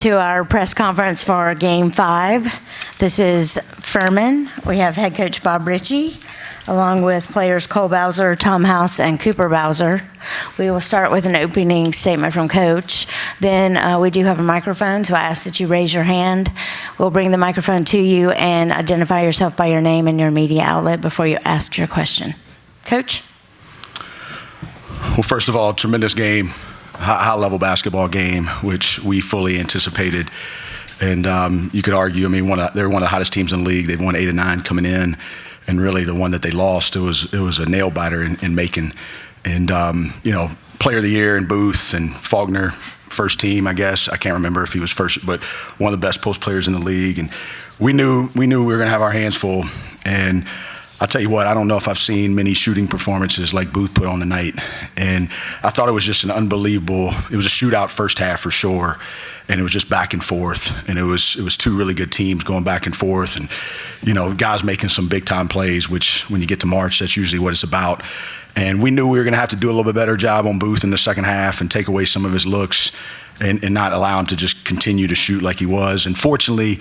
To our press conference for Game 5. This is Furman. We have head coach Bob Ritchie, along with players Cole Bowser, Tom House, and Cooper Bowser. We will start with an opening statement from Coach. Then we do have a microphone, so I ask that you raise your hand. We'll bring the microphone to you and identify yourself by your name and your media outlet before you ask your question. Coach? Well, first of all, tremendous game. High-level basketball game, which we fully anticipated. And you could argue, I mean, they're one of the hottest teams in the league. They've won 8 of 9 coming in. And really the one that they lost, it was a nail-biter in Macon. And, player of the year in Booth and Faulkner, first team, I guess. I can't remember if he was first, but one of the best post players in the league. And we knew we were going to have our hands full. And I'll tell you what, I don't know if I've seen many shooting performances like Booth put on tonight. And I thought it was just an unbelievable, it was a shootout first half for sure. And it was just back and forth. And it was two really good teams going back and forth. And, guys making some big time plays, which when you get to March, that's usually what it's about. And we knew we were going to have to do a little bit better job on Booth in the second half and take away some of his looks and not allow him to just continue to shoot like he was. And fortunately,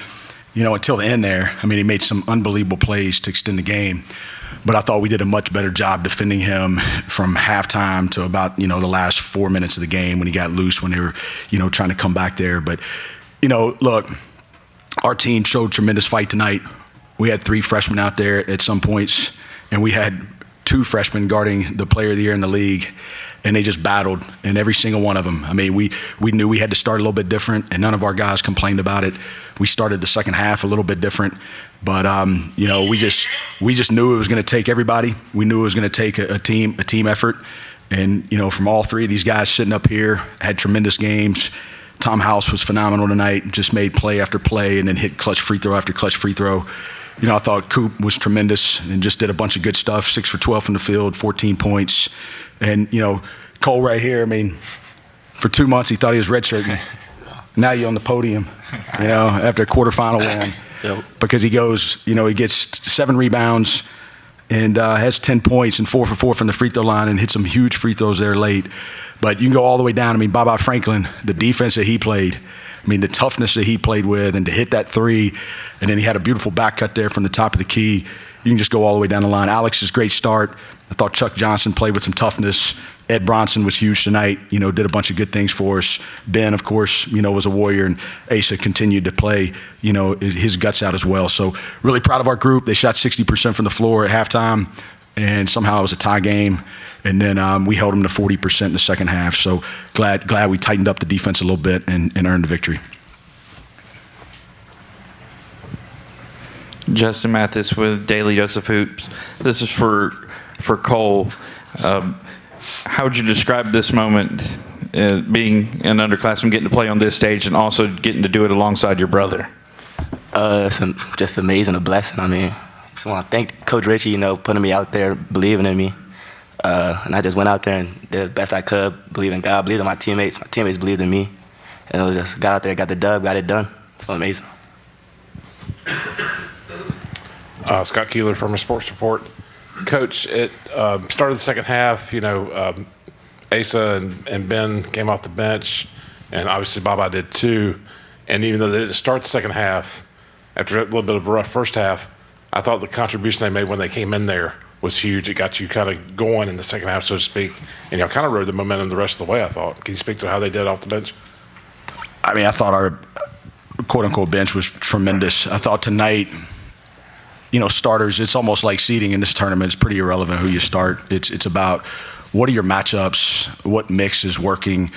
until the end there, I mean, he made some unbelievable plays to extend the game. But I thought we did a much better job defending him from halftime to about, the last 4 minutes of the game when he got loose, when they were, trying to come back there. But, look, our team showed tremendous fight tonight. We had 3 freshmen out there at some points, and we had 2 freshmen guarding the player of the year in the league. And they just battled, and every single one of them. I mean, we knew we had to start a little bit different, and none of our guys complained about it. We started the second half a little bit different, but we just knew it was going to take everybody. We knew it was going to take a team effort, and from all 3 of these guys sitting up here, had tremendous games. Tom House was phenomenal tonight, just made play after play, and then hit clutch free throw after clutch free throw. I thought Coop was tremendous and just did a bunch of good stuff. 6 for 12 from the field, 14 points. And, Cole right here, I mean, for 2 months he thought he was redshirting. Now you're on the podium, after a quarterfinal win. Yep. Because he goes, he gets 7 rebounds and has 10 points and 4 for 4 from the free throw line and hit some huge free throws there late. But you can go all the way down. I mean, Bob Franklin, the defense that he played, I mean, the toughness that he played with, and to hit that 3, and then he had a beautiful back cut there from the top of the key. You can just go all the way down the line. Alex's great start. I thought Chuck Johnson played with some toughness. Ed Bronson was huge tonight, did a bunch of good things for us. Ben, of course, was a warrior, and Asa continued to play, his guts out as well. So really proud of our group. They shot 60% from the floor at halftime, and somehow it was a tie game. And then we held them to 40% in the second half. So glad we tightened up the defense a little bit and earned the victory. Justin Mathis with Daily Joseph Hoops. This is for Cole. How would you describe this moment, being an underclassman, getting to play on this stage and also getting to do it alongside your brother? It's just amazing, a blessing. I mean, just want to thank Coach Ritchie, putting me out there, believing in me. And I just went out there and did the best I could, believe in God, believed in my teammates. My teammates believed in me. And it was just, got out there, got the dub, got it done. It was amazing. Scott Keeler from a Sports Report. Coach, it started the second half, Asa and Ben came off the bench, and obviously Baba did too. And even though they didn't start the second half, after a little bit of a rough first half, I thought the contribution they made when they came in there was huge. It got you kind of going in the second half, so to speak, and kind of rode the momentum the rest of the way, I thought. Can you speak to how they did off the bench? I mean, I thought our quote-unquote bench was tremendous. I thought tonight, starters, it's almost like seeding in this tournament. It's pretty irrelevant who you start. It's about what are your matchups, what mix is working,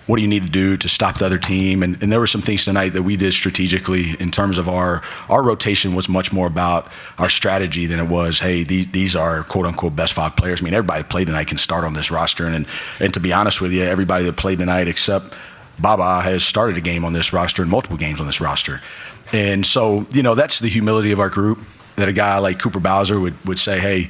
what do you need to do to stop the other team. And there were some things tonight that we did strategically in terms of our rotation was much more about our strategy than it was, hey, these are quote-unquote best 5 players. I mean, everybody that played tonight can start on this roster. And to be honest with you, everybody that played tonight except Baba has started a game on this roster and multiple games on this roster. And so, that's the humility of our group, that a guy like Cooper Bowser would say, hey,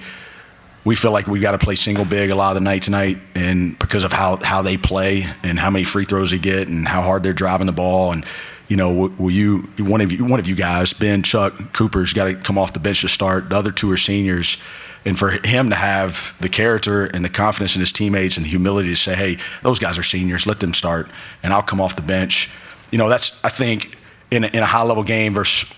we feel like we've got to play single big a lot of the night tonight, and because of how they play and how many free throws they get and how hard they're driving the ball. And, one of you guys, Ben, Chuck, Cooper's got to come off the bench to start. The other 2 are seniors. And for him to have the character and the confidence in his teammates and the humility to say, hey, those guys are seniors, let them start, and I'll come off the bench. that's, I think, in a high-level game versus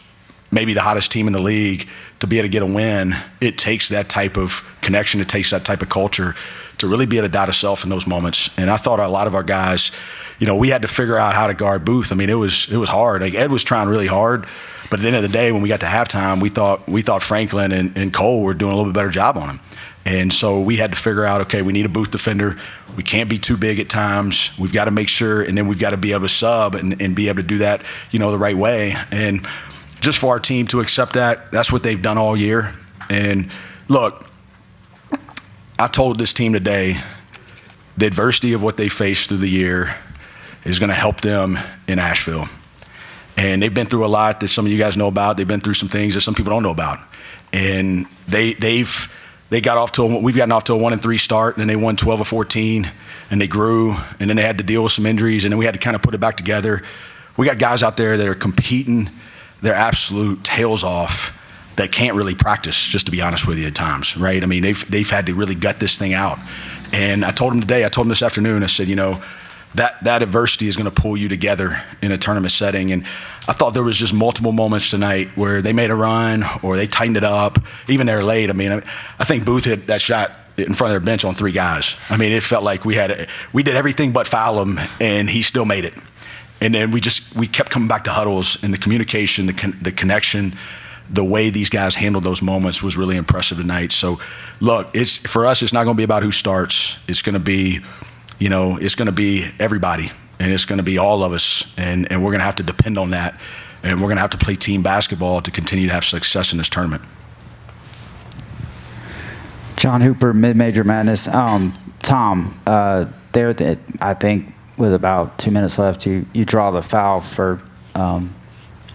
maybe the hottest team in the league, to be able to get a win, it takes that type of connection, it takes that type of culture to really be able to doubt itself in those moments. And I thought a lot of our guys, we had to figure out how to guard Booth. I mean, it was hard. Like, Ed was trying really hard, but at the end of the day, when we got to halftime, we thought Franklin and Cole were doing a little bit better job on him. And so we had to figure out, okay, we need a Booth defender. We can't be too big at times. We've got to make sure, and then we've got to be able to sub and be able to do that, the right way. And just for our team to accept that, that's what they've done all year. And look, I told this team today, the adversity of what they faced through the year is going to help them in Asheville. And they've been through a lot that some of you guys know about. They've been through some things that some people don't know about. And we've gotten off to a 1-3 start, and then they won 12 of 14, and they grew, and then they had to deal with some injuries, and then we had to kind of put it back together. We got guys out there that are competing their absolute tails off that can't really practice, just to be honest with you, at times, right? I mean, they've had to really gut this thing out. And I told them this afternoon, I said, that adversity is going to pull you together in a tournament setting. And I thought there was just multiple moments tonight where they made a run or they tightened it up, even they're late. I mean, I think Booth hit that shot in front of their bench on 3 guys. I mean, it felt like we did everything but foul him, and he still made it. And then we kept coming back to huddles, and the communication, the connection, the way these guys handled those moments was really impressive tonight. So, look, for us, it's not going to be about who starts. It's going to be, it's going to be everybody, and it's going to be all of us, and we're going to have to depend on that, and we're going to have to play team basketball to continue to have success in this tournament. John Hooper, Mid-Major Madness. Tom, I think with about 2 minutes left, you draw the foul for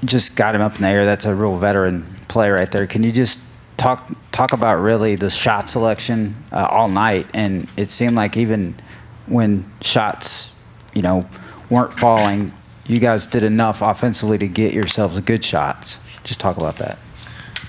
just got him up in the air. That's a real veteran play right there. Can you just talk about really the shot selection all night? And it seemed like even when shots, weren't falling, you guys did enough offensively to get yourselves good shots. Just talk about that.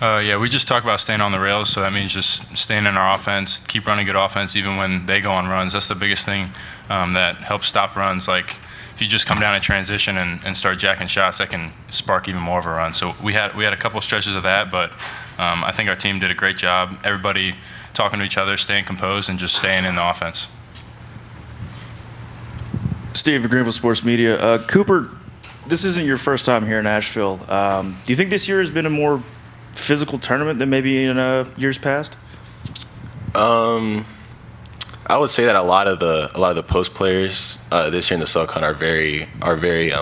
Yeah, we just talk about staying on the rails, so that means just staying in our offense, keep running good offense even when they go on runs. That's the biggest thing that helps stop runs. Like, if you just come down in transition and start jacking shots, that can spark even more of a run. So we had a couple stretches of that, but I think our team did a great job. Everybody talking to each other, staying composed, and just staying in the offense. Steve, Greenville Sports Media. Cooper, this isn't your first time here in Asheville. Do you think this year has been a more physical tournament than maybe in years past? I would say that a lot of the post players this year in the SoCon are very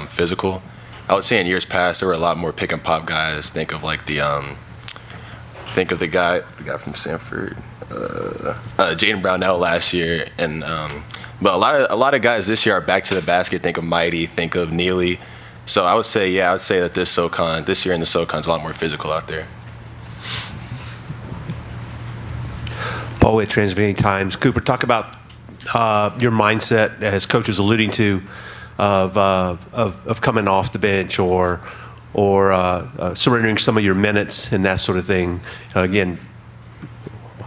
physical. I would say in years past there were a lot more pick and pop guys. Think of like the guy from Sanford, Jaden Brownell last year, and but a lot of guys this year are back to the basket. Think of Mighty, think of Neely. So I would say that this year in the SoCon is a lot more physical out there. Paul at Transylvania Times. Cooper, talk about your mindset, as Coach was alluding to, of coming off the bench or surrendering some of your minutes and that sort of thing. Again,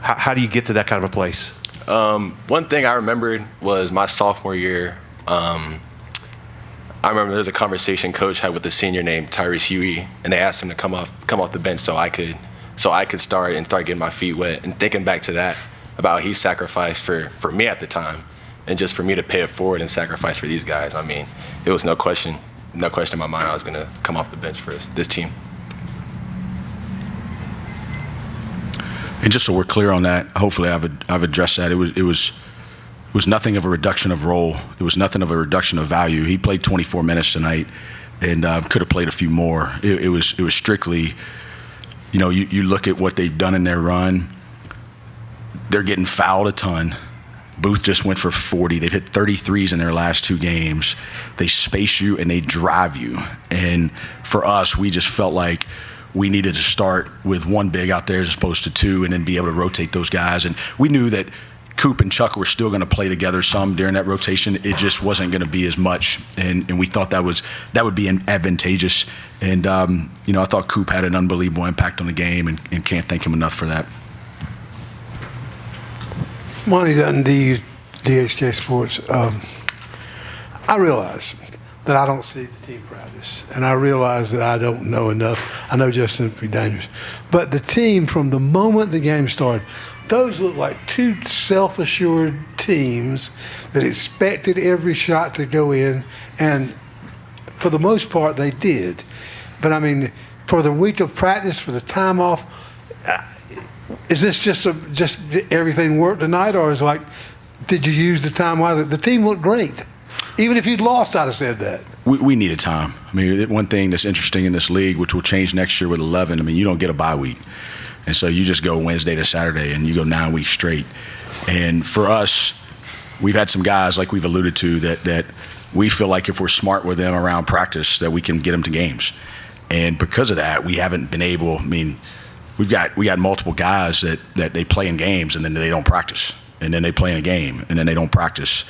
how do you get to that kind of a place? One thing I remembered was my sophomore year. I remember there was a conversation Coach had with a senior named Tyrese Huey, and they asked him to come off the bench so I could start getting my feet wet. And thinking back to that, about he sacrificed for me at the time, and just for me to pay it forward and sacrifice for these guys. I mean, it was no question in my mind I was going to come off the bench for this team. And just so we're clear on that, hopefully I've addressed that. It was nothing of a reduction of role. It was nothing of a reduction of value. He played 24 minutes tonight, and could have played a few more. It was strictly, you look at what they've done in their run. They're getting fouled a ton. Booth just went for 40. They've hit 33s in their last 2 games. They space you and they drive you. And for us, we just felt like we needed to start with 1 big out there as opposed to 2, and then be able to rotate those guys. And we knew that Coop and Chuck were still going to play together some during that rotation. It just wasn't going to be as much, and we thought that would be advantageous. And I thought Coop had an unbelievable impact on the game, and can't thank him enough for that. Monty Gunn, DHJ Sports. I realize that I don't see the team practice. And I realize that I don't know enough. I know Justin would be dangerous. But the team, from the moment the game started, those look like two self-assured teams that expected every shot to go in. And for the most part, they did. But, I mean, for the week of practice, for the time off, is this just everything worked tonight? Or is it like, did you use the time wisely? The team looked great. Even if you'd lost, I'd have said that. We needed time. I mean, one thing that's interesting in this league, which will change next year with 11, I mean, you don't get a bye week. And so you just go Wednesday to Saturday, and you go 9 weeks straight. And for us, we've had some guys, like we've alluded to, that we feel like if we're smart with them around practice, that we can get them to games. And because of that, we haven't been able, I mean, we got multiple guys that they play in games, and then they don't practice. And then they play in a game, and then they don't practice.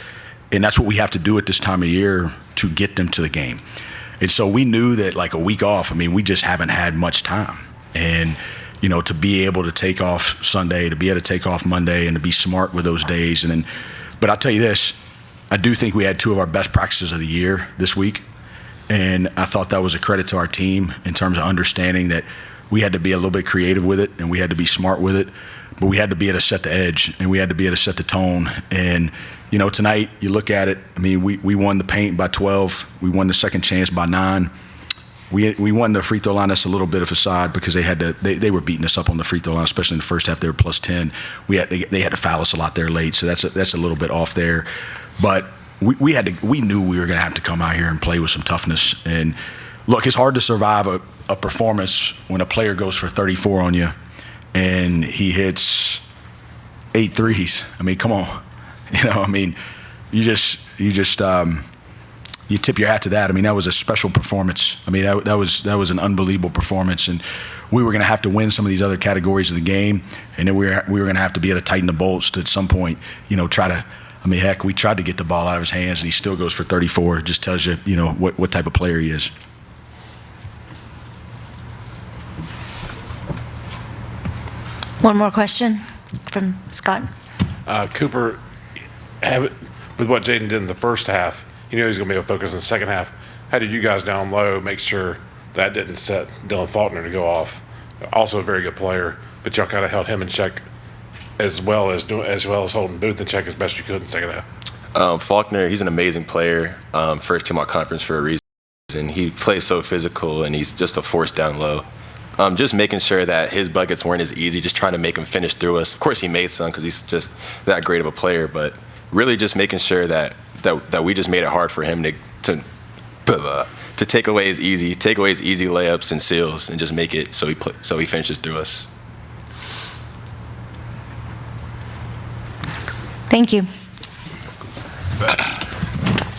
And that's what we have to do at this time of year to get them to the game. And so we knew that like a week off, I mean, we just haven't had much time. And, you know, to be able to take off Sunday, to be able to take off Monday, and to be smart with those days. But I'll tell you this, I do think we had 2 of our best practices of the year this week. And I thought that was a credit to our team in terms of understanding that we had to be a little bit creative with it, and we had to be smart with it. But we had to be able to set the edge, and we had to be able to set the tone. And, you know, tonight, you look at it, I mean, we won the paint by 12. We won the second chance by 9. We won the free throw line. That's a little bit of a side because they were beating us up on the free throw line, especially in the first half. They were plus 10. They had to foul us a lot there late, so that's a little bit off there. But we knew we were going to have to come out here and play with some toughness. And look, it's hard to survive a performance when a player goes for 34 on you and he hits 8 threes. I mean, come on. You know, I mean, you tip your hat to that. I mean, that was a special performance. I mean, that was an unbelievable performance, and we were going to have to win some of these other categories of the game, and then we were going to have to be able to tighten the bolts to at some point, you know, try to. I mean, heck, we tried to get the ball out of his hands, and he still goes for 34. It just tells you, you know, what type of player he is. One more question from Scott. Cooper, with what Jaden did in the first half, you know he's going to be able to focus in the second half. How did you guys down low make sure that didn't set Dylan Faulkner to go off? Also a very good player, but y'all kind of held him in check as well as holding Booth in check as best you could in the second half. Faulkner, he's an amazing player. First team all conference for a reason. He plays so physical, and he's just a force down low. Just making sure that his buckets weren't as easy, just trying to make him finish through us. Of course, he made some because he's just that great of a player, but really just making sure that we just made it hard for him to take away his easy layups and seals and just make it so he finishes through us. Thank you.